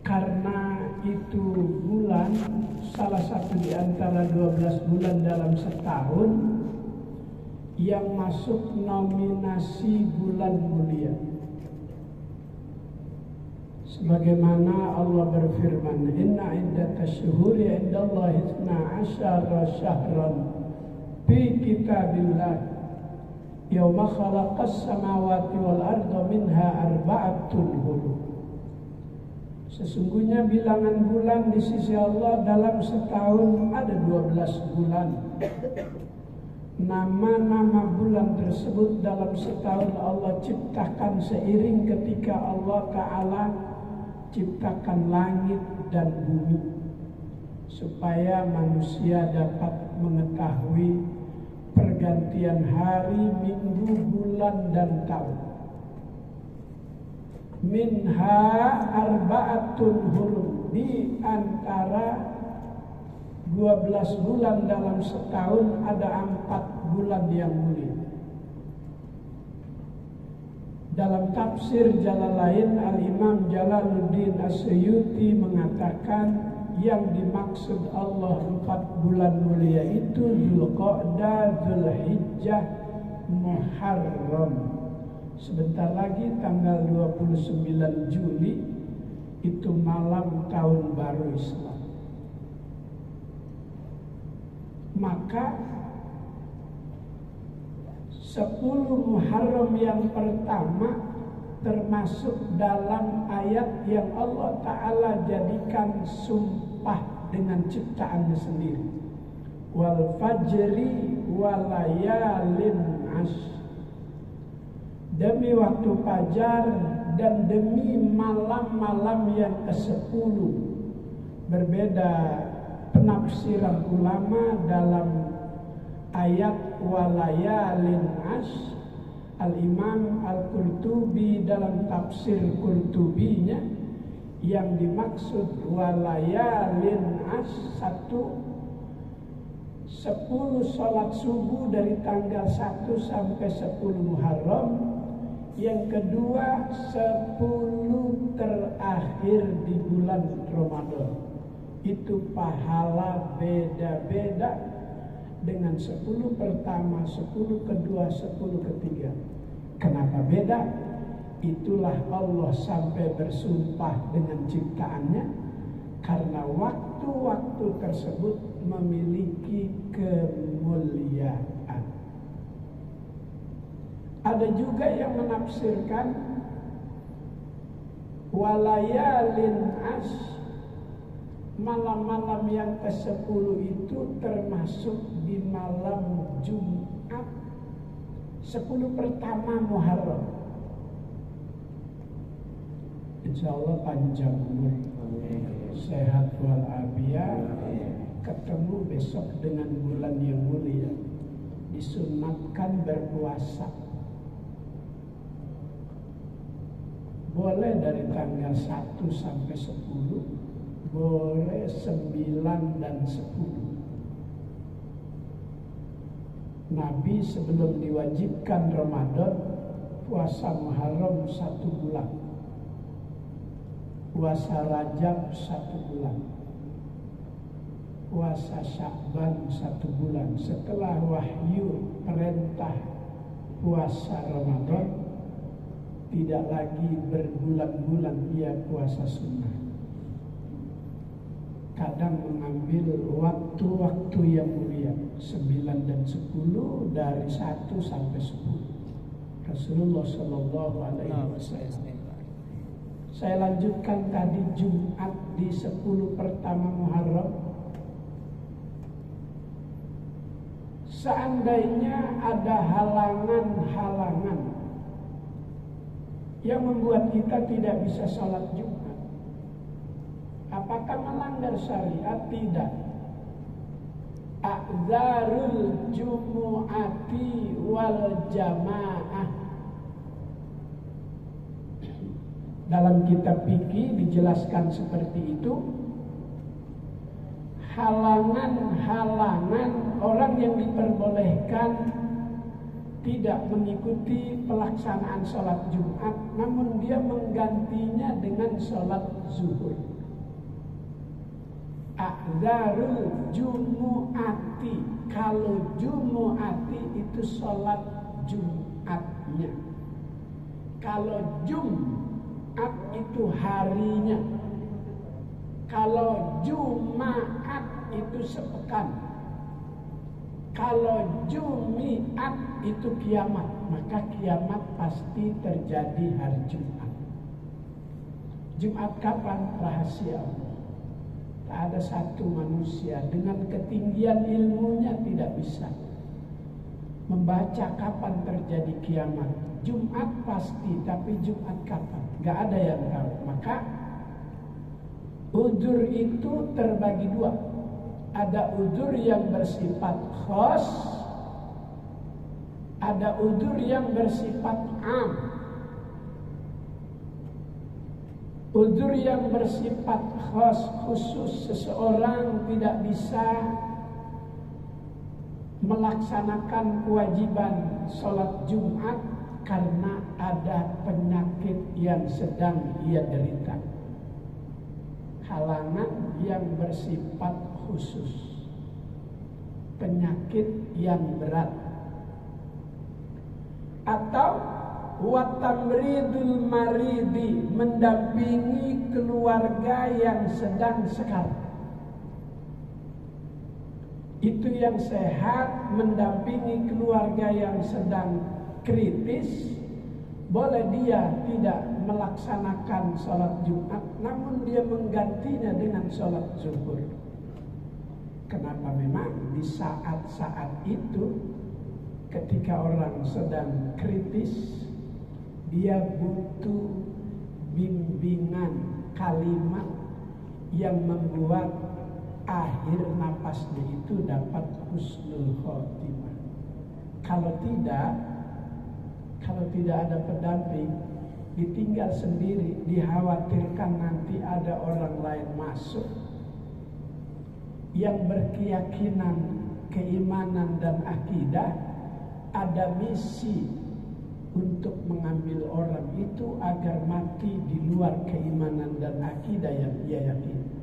Karena itu bulan salah satu di antara 12 bulan dalam setahun yang masuk nominasi bulan mulia. Sebagaimana Allah berfirman, "Inna iddatash syuhuri 'indallahi 12 syahran fi kitabillah yauma khalaqas samawati wal arda minha arba'atun hurum." Sesungguhnya bilangan bulan di sisi Allah dalam setahun ada 12 bulan. Nama-nama bulan tersebut dalam setahun Allah ciptakan seiring ketika Allah Ta'ala ciptakan langit dan bumi, supaya manusia dapat mengetahui pergantian hari, minggu, bulan, dan tahun. Minha arba'atun hurum, di antara 12 bulan dalam setahun ada 4 bulan yang mulia. Dalam tafsir Jalalain, Al-Imam Jalaluddin As-Suyuti mengatakan yang dimaksud Allah 4 bulan mulia itu Dzulqa'dah, Dzulhijjah, Muharram. Sebentar lagi tanggal 29 Juli itu malam tahun baru Islam. Maka 10 Muharram yang pertama termasuk dalam ayat yang Allah Ta'ala jadikan sumpah dengan ciptaannya sendiri. Wal fajri walayalin ashr, demi waktu fajar dan demi malam-malam yang ke-10. Berbeda penafsiran ulama dalam ayat walayalin ashr. Al-Imam Al-Qurtubi dalam tafsir Qurtubinya yang dimaksud walayalin ashr 10 sholat subuh dari tanggal 1 sampai 10 Muharram. Yang kedua 10 terakhir di bulan Ramadan. Itu pahala beda-beda dengan 10 pertama, 10 kedua, 10 ketiga. Kenapa beda? Itulah Allah sampai bersumpah dengan ciptaannya, karena waktu-waktu tersebut memiliki kemuliaan. Ada juga yang menafsirkan walayalin ashr, malam-malam yang ke-10 itu termasuk di malam Jumat 10 pertama Muharram. Insya Allah panjang umur, sehat walafiat, ketemu besok dengan bulan yang mulia, disunatkan berpuasa. Boleh dari tanggal 1 sampai 10, boleh 9 dan 10. Nabi sebelum diwajibkan Ramadan, puasa Muharram 1 bulan, puasa Rajab 1 bulan, puasa Sya'ban 1 bulan. Setelah wahyu perintah puasa Ramadan, tidak lagi berbulan-bulan ia puasa sunnah. Kadang mengambil waktu-waktu yang mulia 9 dan 10, dari 1 sampai 10. Rasulullah Shallallahu Alaihi Wasallam. Saya lanjutkan tadi Jumat di 10 pertama Muharram. Seandainya ada halangan-halangan yang membuat kita tidak bisa sholat Jumat, apakah melanggar syariat? Tidak. A'dzarul jumu'ati wal jamaah. Dalam kitab fikih dijelaskan seperti itu. Halangan-halangan orang yang diperbolehkan tidak mengikuti pelaksanaan sholat Jumat, namun dia menggantinya dengan sholat zuhur. A'dzarul jumu'ati, kalau jumu'ati itu sholat Jumatnya. Kalau Jumat itu harinya. Kalau Jumat itu sepekan. Kalau Jumiat itu kiamat, maka kiamat pasti terjadi hari Jumat. Jumat kapan? Rahasia Allah. Tak ada satu manusia dengan ketinggian ilmunya tidak bisa membaca kapan terjadi kiamat. Jumat pasti, tapi Jumat kapan? Gak ada yang tahu. Maka udzur itu terbagi dua. Ada udzur yang bersifat khas, ada udzur yang bersifat am. Udzur yang bersifat khas, khusus, seseorang tidak bisa melaksanakan kewajiban sholat Jumat karena ada penyakit yang sedang ia derita. Halangan yang bersifat khusus, penyakit yang berat, atau watamridul maridi, mendampingi keluarga yang sedang sekar. Itu yang sehat mendampingi keluarga yang sedang kritis. Boleh dia tidak melaksanakan sholat Jumat, namun dia menggantinya dengan sholat zuhur. Kenapa? Memang di saat-saat itu, ketika orang sedang kritis, dia butuh bimbingan kalimat yang membuat akhir napasnya itu dapat husnul khotimah. Kalau tidak ada pendamping, ditinggal sendiri, dikhawatirkan nanti ada orang lain masuk yang berkeyakinan, keimanan dan akidah, ada misi untuk mengambil orang itu agar mati di luar keimanan dan akidah yang ia yakini.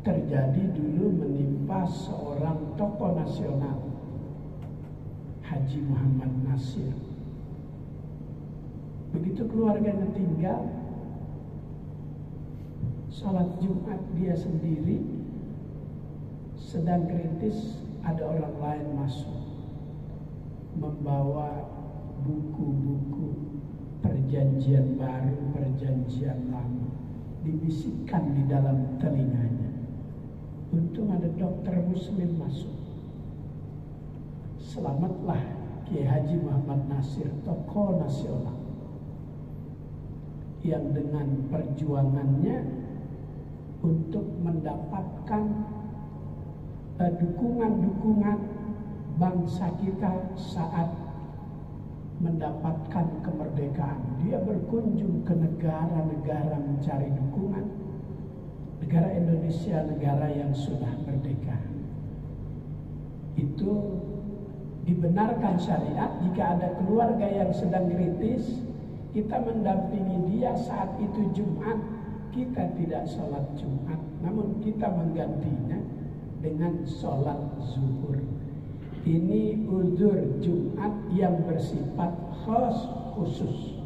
Terjadi dulu menimpa seorang tokoh nasional, Haji Muhammad Nasir. Begitu keluarganya tinggal, sholat Jumat dia sendiri, sedang kritis, ada orang lain masuk membawa buku-buku perjanjian baru, perjanjian lama, dibisikkan di dalam telinganya. Untung ada dokter muslim masuk. Selamatlah Kiai Haji Muhammad Nasir, tokoh nasional, yang dengan perjuangannya untuk mendapatkan dukungan-dukungan bangsa kita saat mendapatkan kemerdekaan. Dia berkunjung ke negara-negara mencari dukungan. Negara Indonesia, negara yang sudah merdeka. Itu dibenarkan syariat jika ada keluarga yang sedang kritis, kita mendampingi dia saat itu Jumat. Kita tidak sholat Jumat, namun kita menggantinya dengan sholat zuhur. Ini uzur Jumat yang bersifat khas, khusus.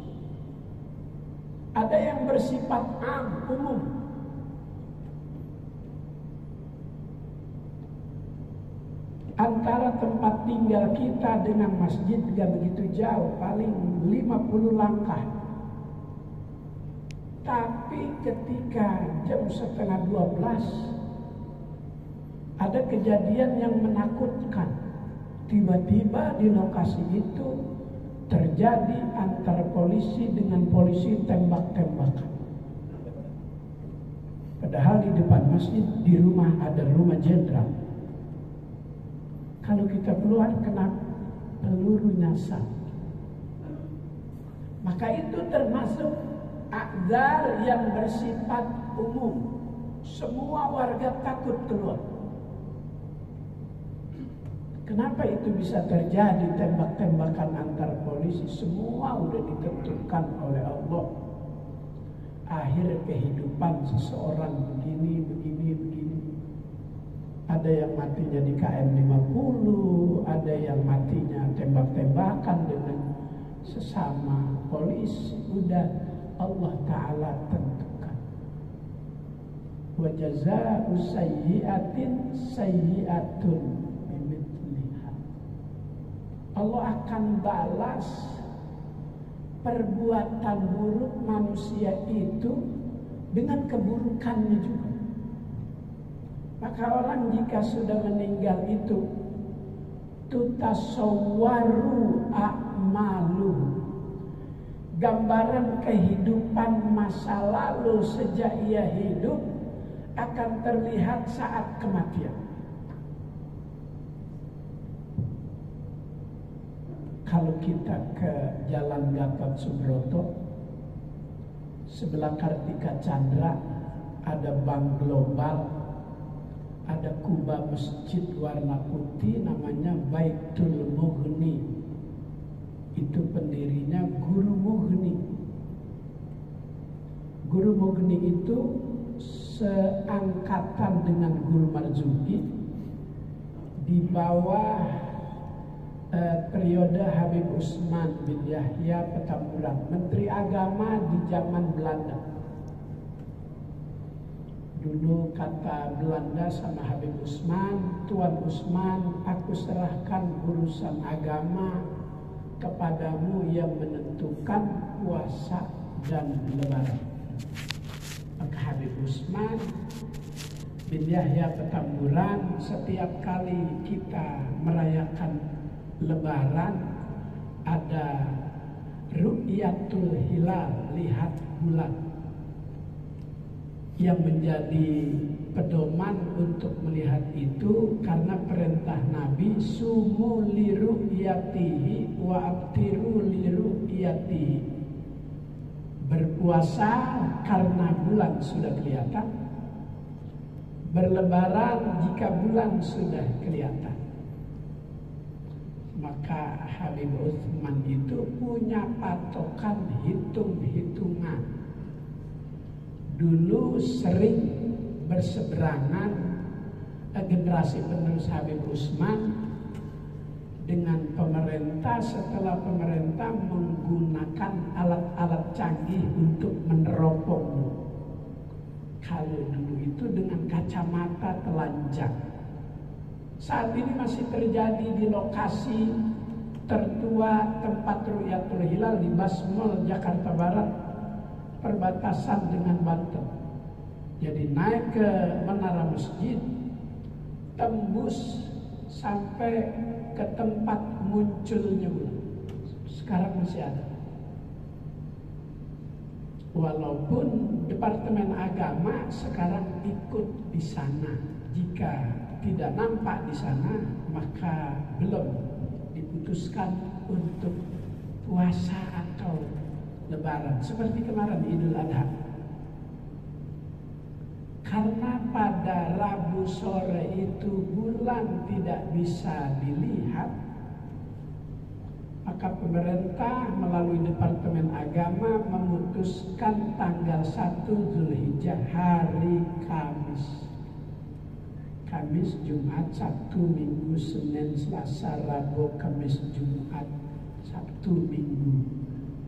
Ada yang bersifat am, umum. Antara tempat tinggal kita dengan masjid gak begitu jauh, paling 50 langkah. Tapi ketika jam 11:30 ada kejadian yang menakutkan. Tiba-tiba di lokasi itu terjadi antara polisi dengan polisi tembak-tembakan. Padahal di depan masjid, di rumah ada rumah jenderal. Kalau kita keluar kena peluru nyasar. Maka itu termasuk a'dzar yang bersifat umum. Semua warga takut keluar. Kenapa itu bisa terjadi, tembak-tembakan antar polisi? Semua udah ditentukan oleh Allah. Akhir kehidupan seseorang begini. Ada yang matinya di KM50, ada yang matinya tembak-tembakan dengan sesama polisi. Udah Allah Ta'ala tentukan. Wa jazaa'u sayyi'atin sayyi'atun bimithliha. Allah akan balas perbuatan buruk manusia itu dengan keburukannya juga. Maka orang jika sudah meninggal itu tutasawwaru a'malu, gambaran kehidupan masa lalu sejak ia hidup akan terlihat saat kematian. Kalau kita ke Jalan Gatot Subroto, sebelah Kartika Chandra ada Bank Global, ada kubah masjid warna putih namanya Baitul Mughni. Itu pendirinya Guru Mughni. Guru Mughni itu seangkatan dengan Guru Marzuki, di bawah periode Habib Usman bin Yahya Petamburan, Menteri Agama di zaman Belanda. Dulu kata Belanda sama Habib Usman, Tuan Usman, aku serahkan urusan agama kepadamu yang menentukan puasa dan lebaran. Maka Habib Usman bin Yahya Petamburan, setiap kali kita merayakan lebaran ada ru'yatul hilal, lihat bulan, yang menjadi pedoman untuk melihat itu karena perintah Nabi, sumu li ru'yatihi wa abtiru li ru'yatihi. Berpuasa karena bulan sudah kelihatan, berlebaran jika bulan sudah kelihatan. Maka Habib Utsman itu punya patokan hitung-hitungan. Dulu sering berseberangan generasi penerus Habib Utsman dengan pemerintah setelah pemerintah menggunakan alat-alat canggih untuk meneropong. Kalau dulu itu dengan kacamata telanjang. Saat ini masih terjadi di lokasi tertua tempat Ru'yatul Hilal di Basmol, Jakarta Barat, perbatasan dengan Banten. Jadi naik ke menara masjid, tembus sampai ke tempat munculnya bulan. Sekarang masih ada. Walaupun Departemen Agama sekarang ikut di sana. Jika tidak nampak di sana, maka belum diputuskan untuk puasa atau lebaran. Seperti kemarin Idul Adha. Karena pada Rabu sore itu bulan tidak bisa dilihat, maka pemerintah melalui Departemen Agama memutuskan tanggal 1 Zulhijjah, hari Kamis. Kamis, Jumat, Sabtu, Minggu, Senin, Selasa, Rabu, Kamis, Jumat, Sabtu, Minggu.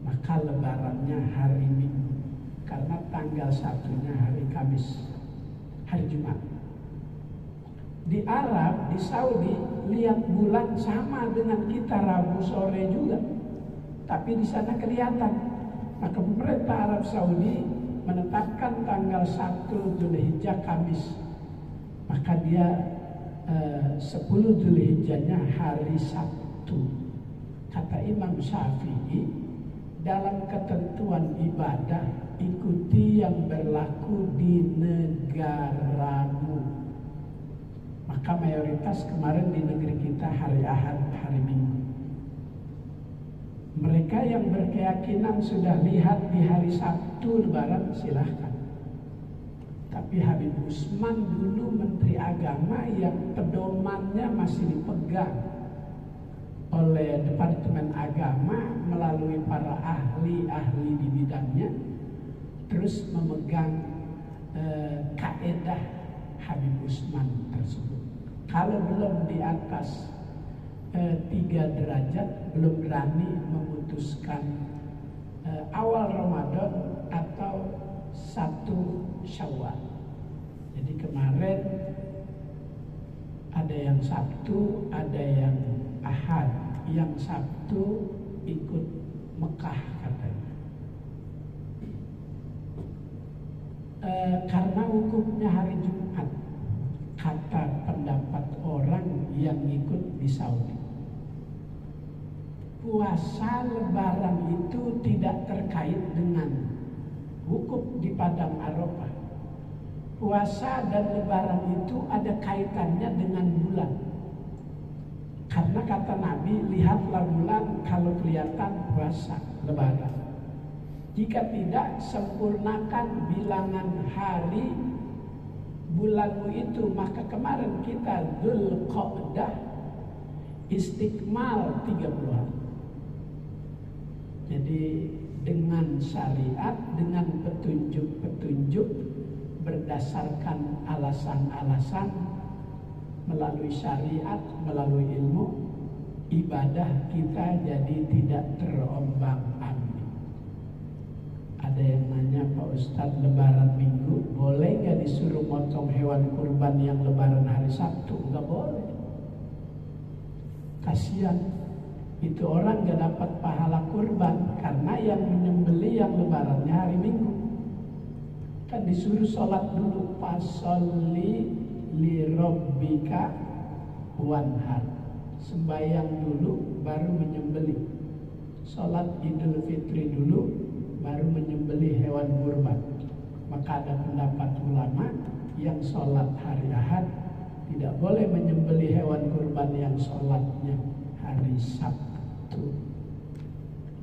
Maka lebarannya hari Minggu. Karena tanggal 1-nya hari Kamis, hari Jumat. Di Arab, di Saudi, lihat bulan sama dengan kita Rabu sore juga. Tapi di sana kelihatan. Maka pemerintah Arab Saudi menetapkan tanggal 1 Zulhijjah Kamis. Maka dia 10 Zulhijjahnya hari Sabtu. Kata Imam Syafi'i, dalam ketentuan ibadah ikuti yang berlaku di negaramu. Maka mayoritas kemarin di negeri kita hari Ahad, hari Minggu. Mereka yang berkeyakinan sudah lihat di hari Sabtu lebaran, silahkan. Tapi Habib Usman dulu Menteri Agama yang pedomannya masih dipegang oleh Departemen Agama melalui para ahli-ahli di bidangnya, terus memegang kaedah Habib Usman tersebut. Kalau belum di atas 3 derajat, belum berani memutuskan awal Ramadan atau 1 Syawal. Jadi kemarin ada yang Sabtu, ada yang Ahad. Yang Sabtu ikut Mekah katanya. Karena hukumnya hari Jumat, kata pendapat orang yang ikut di Saudi. Puasa Lebaran itu tidak terkait dengan wukuf di Padang Arafah. Puasa dan Lebaran itu ada kaitannya dengan bulan. Karena kata Nabi, lihatlah bulan, kalau kelihatan puasa Lebaran. Jika tidak, sempurnakan bilangan hari bulanmu itu. Maka kemarin kita Dzulqa'dah istiqmal 30 hari. Jadi dengan syariat, dengan petunjuk-petunjuk, berdasarkan alasan-alasan, melalui syariat, melalui ilmu, ibadah kita jadi tidak terombang-ambing. Ada yang nanya, Pak Ustadz, Lebaran Minggu boleh nggak disuruh motong hewan kurban yang Lebaran hari Sabtu? Nggak boleh. Kasihan, itu orang nggak dapat pahala kurban karena yang menyembelih yang Lebarannya hari Minggu. Kan disuruh sholat dulu, fasolli li rabbika wanhar, sembahyang dulu baru menyembelih. Sholat Idul Fitri dulu baru menyembelih hewan kurban. Maka ada pendapat ulama yang sholat hari Ahad tidak boleh menyembelih hewan kurban yang sholatnya hari Sabtu.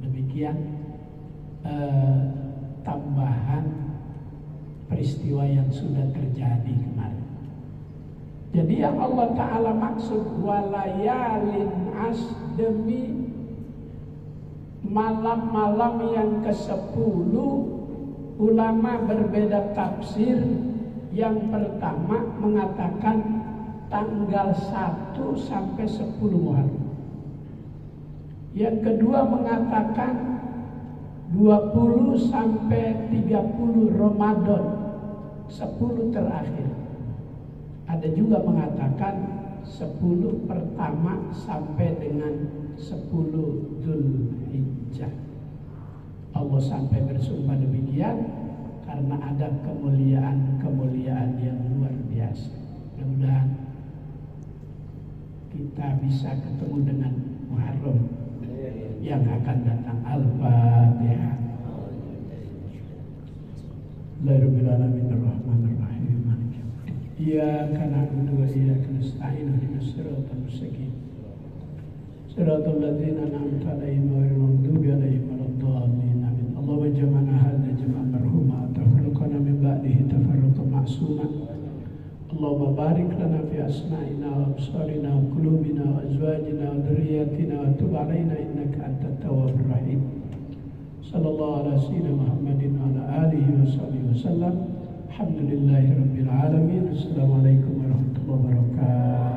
Demikian tambahan peristiwa yang sudah terjadi kemarin. Jadi yang Allah Ta'ala maksud walayalin as, demi malam-malam yang ke-10, ulama berbeda tafsir. Yang pertama mengatakan tanggal 1 sampai 10 Muharram. Yang kedua mengatakan 20 sampai 30 Ramadan, 10 terakhir. Ada juga mengatakan 10 pertama sampai dengan 10 Dzulhijjah. Allah sampai bersumpah demikian karena ada kemuliaan yang luar biasa. Mudah-mudahan kita bisa ketemu dengan Muharram yang akan datang. Al-Fatihah. Rabbil alamin arrahmanir rahim maliki yaumiddin. Iyyaka na'budu wa iyyaka nasta'in ihdinas siratal mustaqim. Siratal ladzina an'amta 'alaihim ghairil maghdubi 'alaihim waladdallin. Amin. Allahumma jama'na hadza jam'an marhuma tafarraqna min ba'dihi tafarruqan ma'suma. Allahumma barik lana fi asma'ina wa absarina wa qulubina wa azwajina wa dhurriyyatina wa tub 'alaina innaka antat tawwabur rahim. Sallallahu ala sayyidina Muhammadin wa ala alihi wa sahbihi wasallam. Alhamdulillahi rabbil alamin. Assalamualaikum warahmatullahi wabarakatuh.